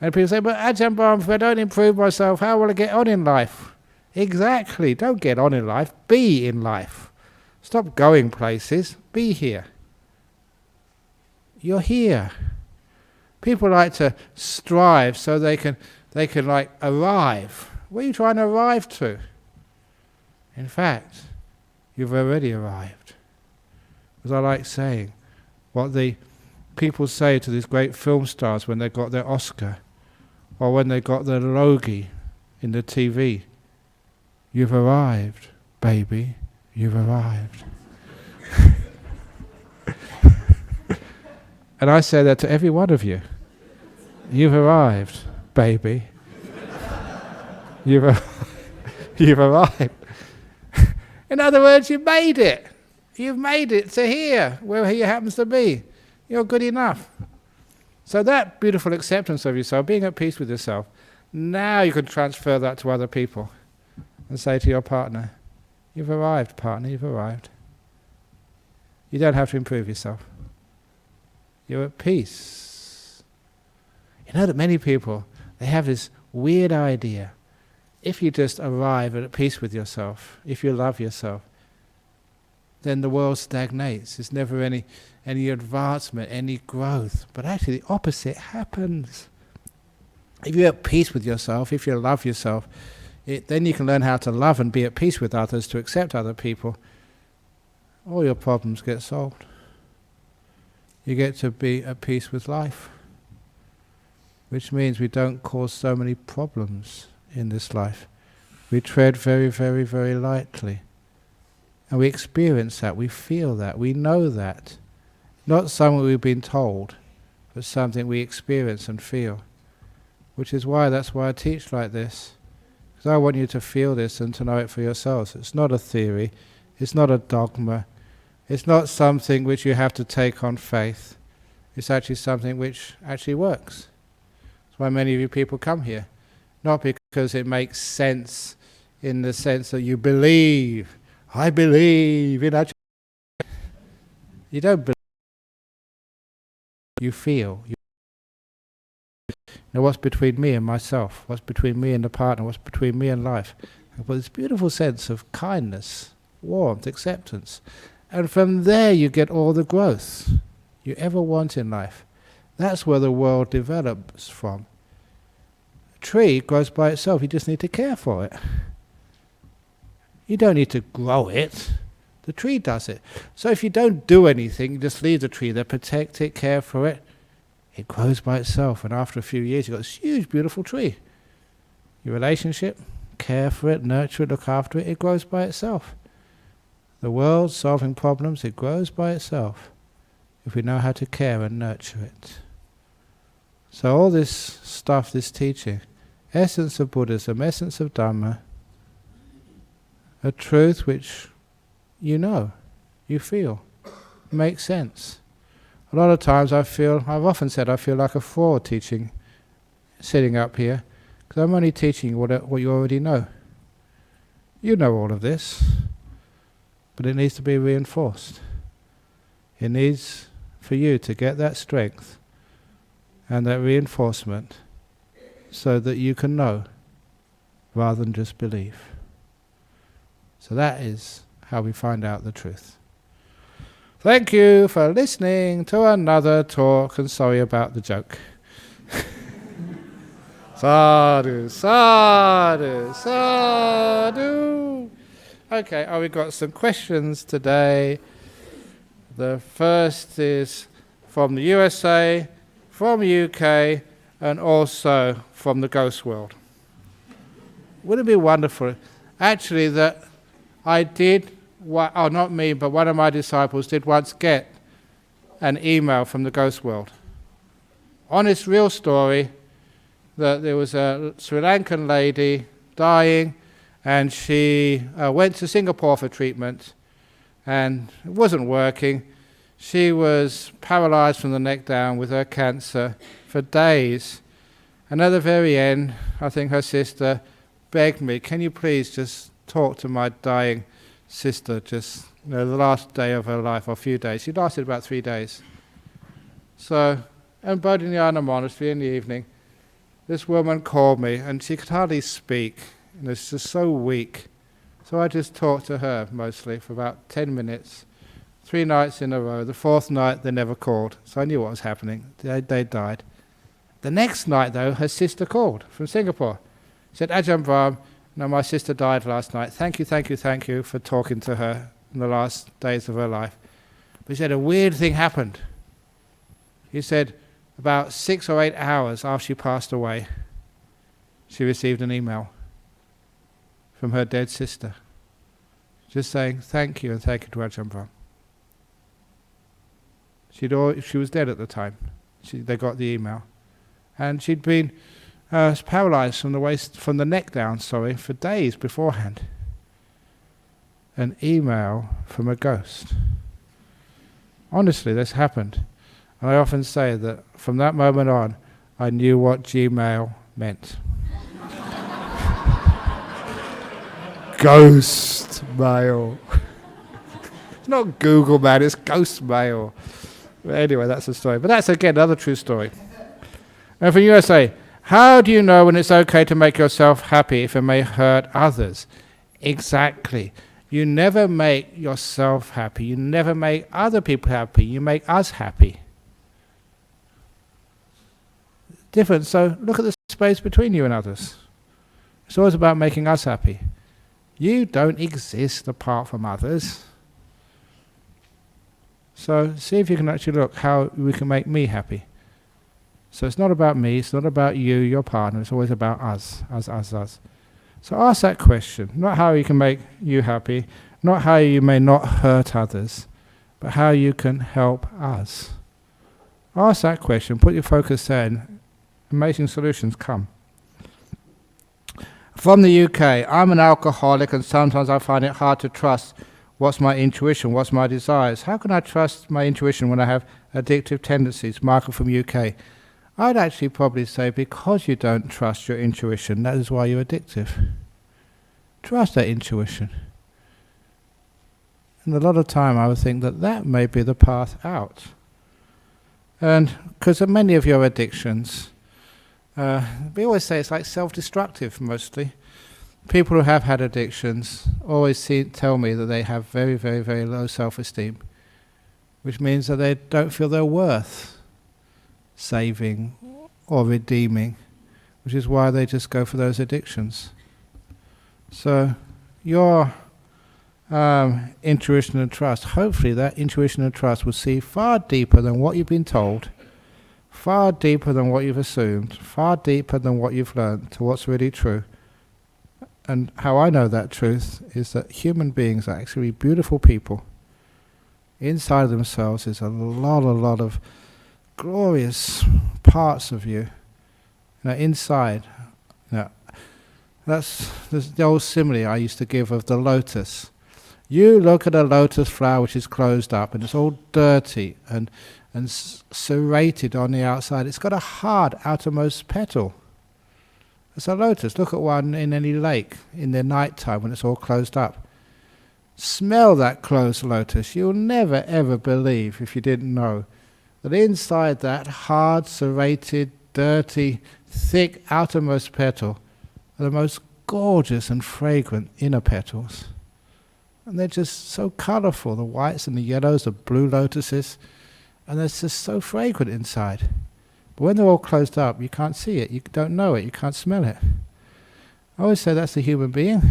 And people say, but Ajahn Brahm, if I don't improve myself, how will I get on in life? Exactly. Don't get on in life. Be in life. Stop going places. Be here. You're here. People like to strive so they can like arrive. Where are you trying to arrive to? In fact, you've already arrived. As I like saying, what the people say to these great film stars when they got their Oscar, or when they got their Logie in the TV. You've arrived, baby. You've arrived. And I say that to every one of you. You've arrived, baby. You've arrived. In other words, you've made it. You've made it to here, wherever you happens to be. You're good enough. So that beautiful acceptance of yourself, being at peace with yourself, now you can transfer that to other people and say to your partner, you've arrived, partner, you've arrived. You don't have to improve yourself. You're at peace. You know that many people, they have this weird idea. If you just arrive at peace with yourself, if you love yourself, then the world stagnates. There's never any advancement, any growth. But actually the opposite happens. If you're at peace with yourself, if you love yourself, then you can learn how to love and be at peace with others, to accept other people. All your problems get solved. You get to be at peace with life, which means we don't cause so many problems in this life. We tread very, very, very lightly. And we experience that, we feel that, we know that. Not something we've been told, but something we experience and feel. Which is why, that's why I teach like this. Because I want you to feel this and to know it for yourselves. It's not a theory, it's not a dogma, it's not something which you have to take on faith. It's actually something which actually works. That's why many of you people come here. Not because it makes sense in the sense that you believe. I believe in Ajahn. You don't believe. You feel. You know what's between me and myself, what's between me and the partner, what's between me and life. But this beautiful sense of kindness, warmth, acceptance. And from there you get all the growth you ever want in life. That's where the world develops from. A tree grows by itself, you just need to care for it. You don't need to grow it, the tree does it. So if you don't do anything, you just leave the tree there, protect it, care for it, it grows by itself, and after a few years you've got this huge, beautiful tree. Your relationship, care for it, nurture it, look after it, it grows by itself. The world, solving problems, it grows by itself, if we know how to care and nurture it. So all this stuff, this teaching, essence of Buddhism, essence of Dhamma, a truth which you know, you feel, makes sense. A lot of times I've often said I feel like a fraud teaching, sitting up here, because I'm only teaching what you already know. You know all of this, but it needs to be reinforced. It needs for you to get that strength and that reinforcement so that you can know rather than just believe. So that is how we find out the truth. Thank you for listening to another talk, and sorry about the joke. Sadhu, sadhu, sadhu. Okay, we've got some questions today. The first is from the USA, from the UK, and also from the ghost world. Wouldn't it be wonderful, actually, that I did, not me, but one of my disciples did once get an email from the ghost world. Honest, real story, that there was a Sri Lankan lady dying, and she went to Singapore for treatment, and it wasn't working. She was paralyzed from the neck down with her cancer for days. And at the very end, I think her sister begged me, can you please just talk to my dying sister, just the last day of her life, or a few days. She lasted about 3 days. So, in Bodhinyana Monastery in the evening, this woman called me, and she could hardly speak, and it's just so weak. So I just talked to her mostly for about 10 minutes, 3 nights in a row. The 4th night they never called, so I knew what was happening. They died. The next night though, her sister called from Singapore. She said, Ajahn Brahm, no, my sister died last night. Thank you for talking to her in the last days of her life. But he said a weird thing happened. He said about 6 or 8 hours after she passed away, she received an email from her dead sister, just saying thank you and thank you to Ajahn Brahm. She was dead at the time. They got the email, and she'd been paralyzed from the neck down, for days beforehand. An email from a ghost. Honestly, this happened. And I often say that from that moment on, I knew what Gmail meant. Ghost mail. It's not Google, man, it's ghost mail. But anyway, that's the story. But that's, again, another true story. And from USA, how do you know when it's okay to make yourself happy if it may hurt others? Exactly. You never make yourself happy. You never make other people happy. You make us happy. Different. So look at the space between you and others. It's always about making us happy. You don't exist apart from others. So see if you can actually look how we can make me happy. So it's not about me, it's not about you, your partner, it's always about us. So ask that question, not how you can make you happy, not how you may not hurt others, but how you can help us. Ask that question, put your focus there, and amazing solutions come. From the UK, I'm an alcoholic and sometimes I find it hard to trust what's my intuition, what's my desires. How can I trust my intuition when I have addictive tendencies? Michael from UK. I'd actually probably say because you don't trust your intuition, that is why you're addictive. Trust that intuition. And a lot of time I would think that may be the path out. And because of many of your addictions, we always say it's like self-destructive mostly. People who have had addictions always tell me that they have very, very, very low self-esteem, which means that they don't feel they're worth saving or redeeming, which is why they just go for those addictions. So your intuition and trust, hopefully that intuition and trust will see far deeper than what you've been told, far deeper than what you've assumed, far deeper than what you've learned to what's really true. And how I know that truth is that human beings are actually beautiful people. Inside of themselves is a lot of glorious parts of you. Inside. That's the old simile I used to give of the lotus. You look at a lotus flower which is closed up and it's all dirty and serrated on the outside. It's got a hard outermost petal. It's a lotus. Look at one in any lake in the night time when it's all closed up. Smell that closed lotus. You'll never ever believe, if you didn't know, that inside that hard, serrated, dirty, thick outermost petal are the most gorgeous and fragrant inner petals. And they're just so colourful, the whites and the yellows, the blue lotuses, and they're just so fragrant inside. But when they're all closed up, you can't see it, you don't know it, you can't smell it. I always say that's the human being.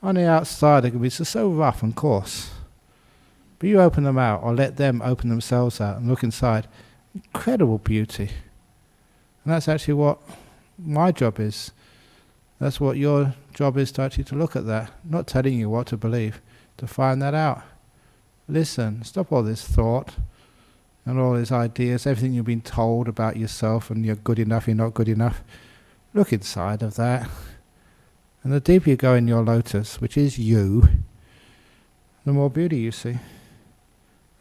On the outside, they can be just so rough and coarse. But you open them out, or let them open themselves out and look inside. Incredible beauty. And that's actually what my job is. That's what your job is, to actually to look at that. Not telling you what to believe, to find that out. Listen, stop all this thought and all these ideas, everything you've been told about yourself and you're good enough, you're not good enough. Look inside of that. And the deeper you go in your lotus, which is you, the more beauty you see.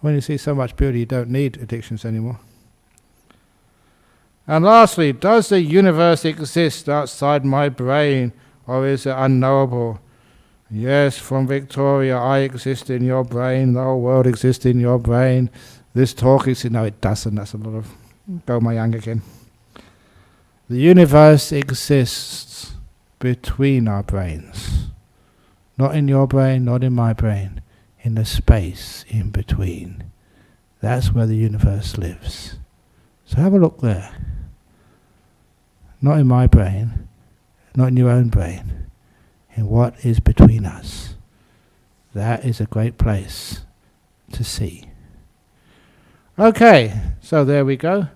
When you see so much beauty, you don't need addictions anymore. And lastly, does the universe exist outside my brain, or is it unknowable? Yes, from Victoria, I exist in your brain, the whole world exists in your brain. This talk is... No, it doesn't. That's a lot of... Go my yang again. The universe exists between our brains. Not in your brain, not in my brain. In the space in between. That's where the universe lives. So have a look there. Not in my brain, not in your own brain, in what is between us. That is a great place to see. Okay, so there we go.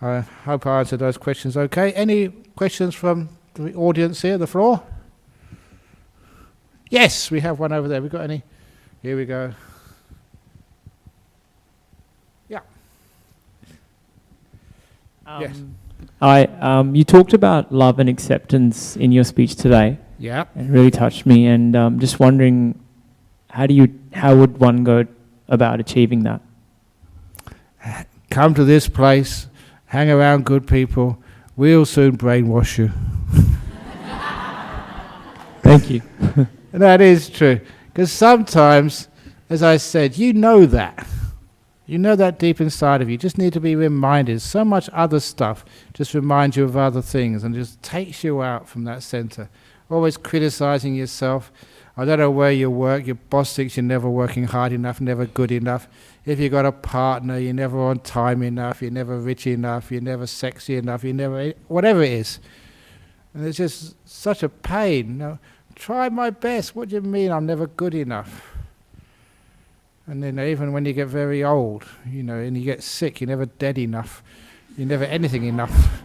I hope I answered those questions okay. Any questions from the audience here, the floor? Yes, we have one over there. We got any? Here we go. Yes. You talked about love and acceptance in your speech today. Yeah. It really touched me, and just wondering, how would one go about achieving that? Come to this place, hang around good people. We'll soon brainwash you. Thank you. That is true. Because sometimes, as I said, you know that. You know that deep inside of you. You just need to be reminded. So much other stuff just reminds you of other things and just takes you out from that center. Always criticizing yourself. I don't know where you work. Your boss thinks you're never working hard enough, never good enough. If you've got a partner, you're never on time enough, you're never rich enough, you're never sexy enough, you're never... whatever it is. And it's just such a pain. You know, try my best. What do you mean I'm never good enough? And then even when you get very old, you know, and you get sick, you're never dead enough. You're never anything enough.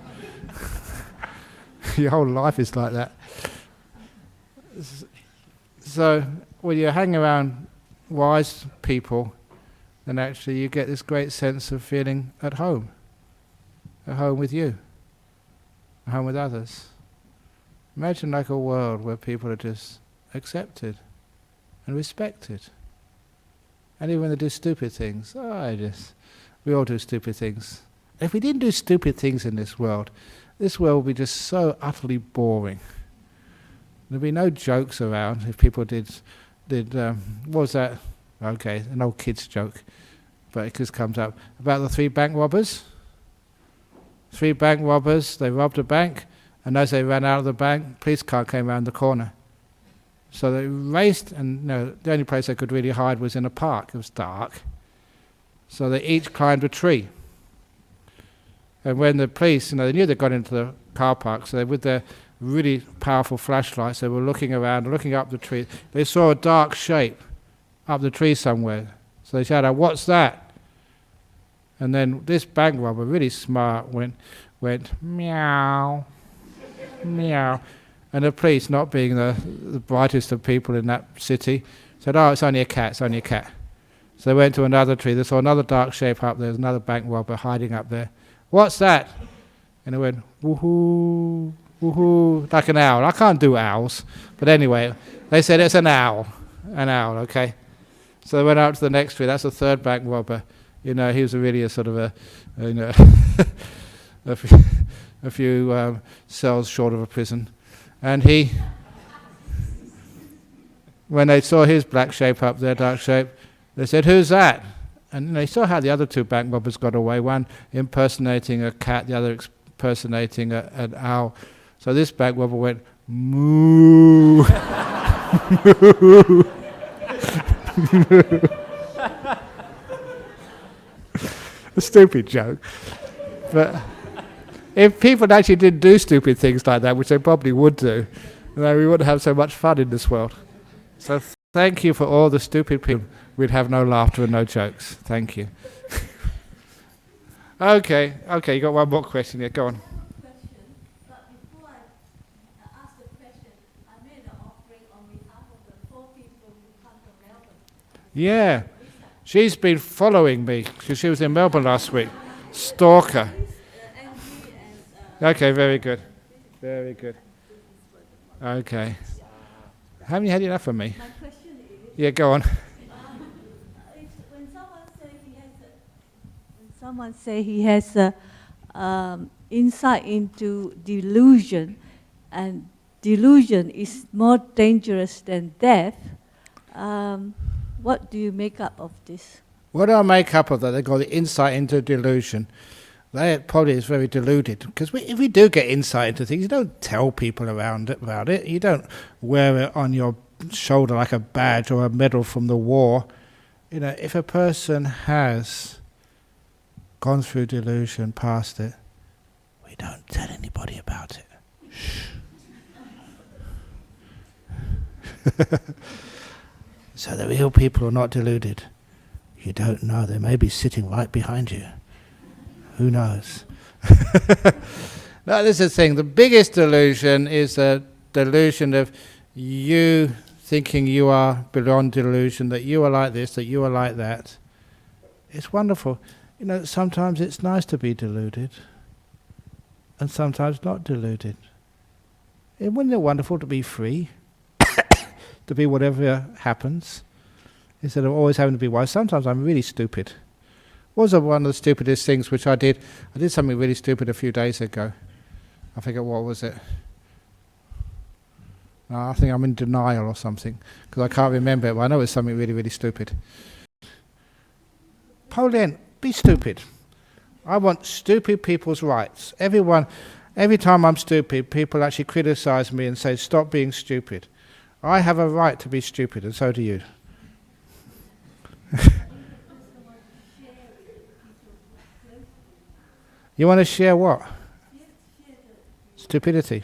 Your whole life is like that. So when you hang around wise people, then actually you get this great sense of feeling at home with you, at home with others. Imagine like a world where people are just accepted and respected. And even when they do stupid things, we all do stupid things. If we didn't do stupid things in this world would be just so utterly boring. There'd be no jokes around if people did what was that? Okay, an old kid's joke, but it just comes up about the 3 bank robbers. 3 bank robbers, they robbed a bank, and as they ran out of the bank, police car came around the corner. So they raced, and the only place they could really hide was in a park. It was dark. So they each climbed a tree. And when the police, they knew they'd got into the car park, so they, with their really powerful flashlights, they were looking around, looking up the tree. They saw a dark shape up the tree somewhere. So they shouted out, "What's that?" And then this bank robber, really smart, went meow, meow. And the police, not being the brightest of people in that city, said, "Oh, it's only a cat, it's only a cat." So they went to another tree. They saw another dark shape up there. There's another bank robber hiding up there. "What's that?" And they went, "Woohoo, woohoo," like an owl. I can't do owls. But anyway, they said it's an owl, okay. So they went out to the next tree. That's the 3rd bank robber. He was really a sort of a few cells short of a prison. And when they saw his black shape up there, dark shape, they said, "Who's that?" And they saw how the other 2 bank robbers got away, one impersonating a cat, the other impersonating an owl. So this bank robber went, "Moo." A stupid joke. But if people actually did do stupid things like that, which they probably would do, we wouldn't have so much fun in this world. So thank you for all the stupid people. We'd have no laughter and no jokes. Thank you. Okay, you got one more question here. Go on. But before I ask the question, I made an offering on behalf of the 4 people who come from Melbourne. Yeah, she's been following me because she was in Melbourne last week. Stalker. Okay, very good. Very good. Okay. Haven't you had enough of me? My question is... Yeah, go on. When someone say he has insight into delusion, and delusion is more dangerous than death, what do you make up of this? What do I make up of that? They call it insight into delusion. That probably is very deluded, because if we do get insight into things, you don't tell people about it. You don't wear it on your shoulder like a badge or a medal from the war. If a person has gone through delusion, past it, we don't tell anybody about it. Shh. So the real people are not deluded. You don't know. They may be sitting right behind you. Who knows? No, this is the thing. The biggest delusion is the delusion of you thinking you are beyond delusion, that you are like this, that you are like that. It's wonderful. Sometimes it's nice to be deluded. and sometimes not deluded. Wouldn't it wonderful to be free? To be whatever happens, instead of always having to be wise. Sometimes I'm really stupid. What was one of the stupidest things which I did? I did something really stupid a few days ago. I forget what was it. No, I think I'm in denial or something, because I can't remember it, but I know it's something really, really stupid. Pauline, be stupid. I want stupid people's rights. Every time I'm stupid, people actually criticize me and say, stop being stupid. I have a right to be stupid, and so do you. You want to share what? Stupidity.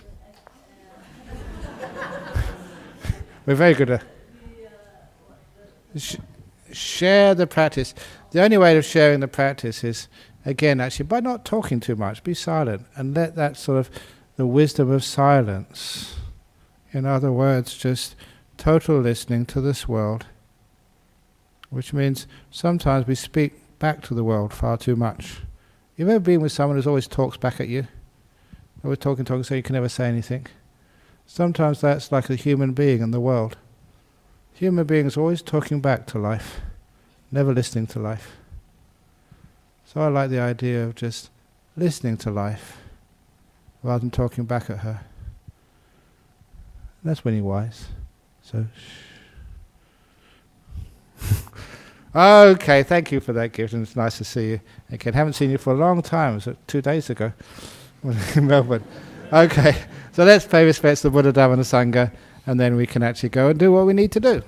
We're very good at share the practice. The only way of sharing the practice is, again, actually, by not talking too much. Be silent and let that sort of, the wisdom of silence. In other words, just total listening to this world. Which means sometimes we speak back to the world far too much. You've ever been with someone who always talks back at you? Always talking, so you can never say anything? Sometimes that's like a human being in the world. Human beings are always talking back to life, never listening to life. So I like the idea of just listening to life rather than talking back at her. And that's when you're wise. So, okay, thank you for that gift, and it's nice to see you again. Haven't seen you for a long time. It was 2 days ago in Melbourne. Okay, so let's pay respects to the Buddha, Dhamma and the Sangha, and then we can actually go and do what we need to do.